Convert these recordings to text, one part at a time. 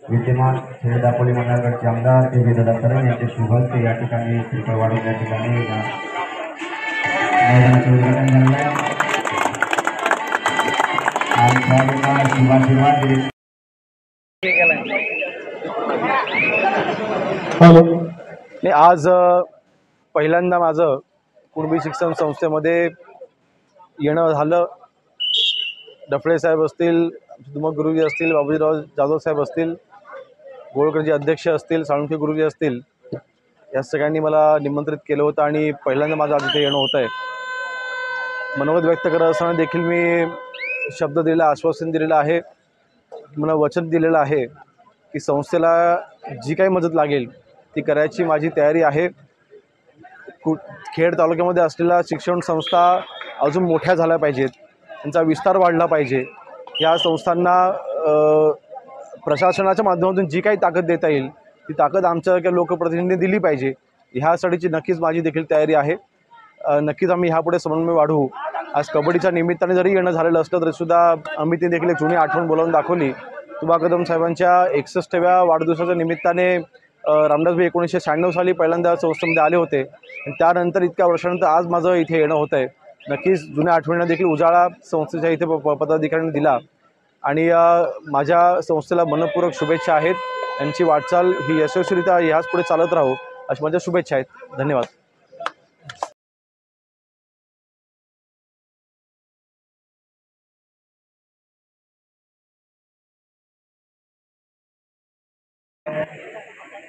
विद्यमान खेड दापोली मंडळाचे आमदार ते विजय दत्तरे यांचे शुभ हस्ते या ठिकाणी श्रीफळ वाढून या ठिकाणी मैदानाचे उद्घाटन झाले आणि शिवाजीवाद नाही, आज पहिल्यांदा माझं कुणबी शिक्षण संस्थेमध्ये येणं झालं। डफळे साहेब असतील, दुमक गुरुजी असतील, बाबूजीराव जाधव साहेब असतील, गोळकरजी अध्यक्ष असतील, साळुंखे गुरुजी असतील, या सगळ्यांनी मला निमंत्रित केलं होतं आणि पहिल्यांदा माझं आज इथे येणं होतं आहे। मनोगत व्यक्त करत असताना देखील मी शब्द दिलेला, आश्वासन दिलेलं आहे, मला वचन दिलेलं आहे की संस्थेला जी काही मदत लागेल ती करायची माझी तयारी आहे। खेड तालुक्यामध्ये असलेल्या शिक्षण संस्था अजून मोठ्या झाल्या पाहिजेत, त्यांचा विस्तार वाढला पाहिजे। या संस्थांना प्रशासनाच्या माध्यमातून जी काही ताकद देता येईल ती ताकद आमच्या लोकप्रतिनिधींनी दिली पाहिजे। ह्यासाठीची नक्कीच माझी देखील तयारी आहे। नक्कीच आम्ही ह्यापुढे समन्वय वाढवू। आज कबड्डीच्या निमित्ताने जरी येणं झालेलं असलं तरीसुद्धा आम्ही ती देखील एक जुनी आठवण बोलावून दाखवली। तुबा कदम साहेबांच्या 61व्या वाढदिवसाच्या निमित्ताने रामदासभाई 1996 साली पहिल्यांदा संस्थेमध्ये आले होते आणि त्यानंतर इतक्या वर्षानंतर आज माझं इथे येणं होतं आहे। नक्कीच जुन्या आठवणींना देखील उजाळा संस्थेच्या इथे पदाधिकाऱ्यांनी दिला आणि माझ्या संस्थेला मनपूर्वक शुभेच्छा आहेत। यांची वाटचाल ही यशस्वीरित्या ह्याच पुढे चालत राहू अशा माझ्या शुभेच्छा आहेत। धन्यवाद।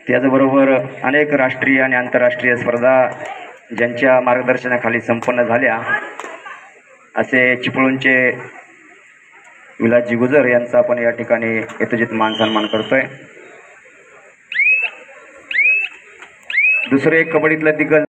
त्याचबरोबर अनेक राष्ट्रीय आणि आंतरराष्ट्रीय स्पर्धा ज्यांच्या मार्गदर्शनाखाली संपन्न झाल्या असे चिपळूणचे विलासजी गुजर यांचा आपण या ठिकाणी यथोचित मान सन्मान करतोय। दुसरे कबड्डीतला दिग्गज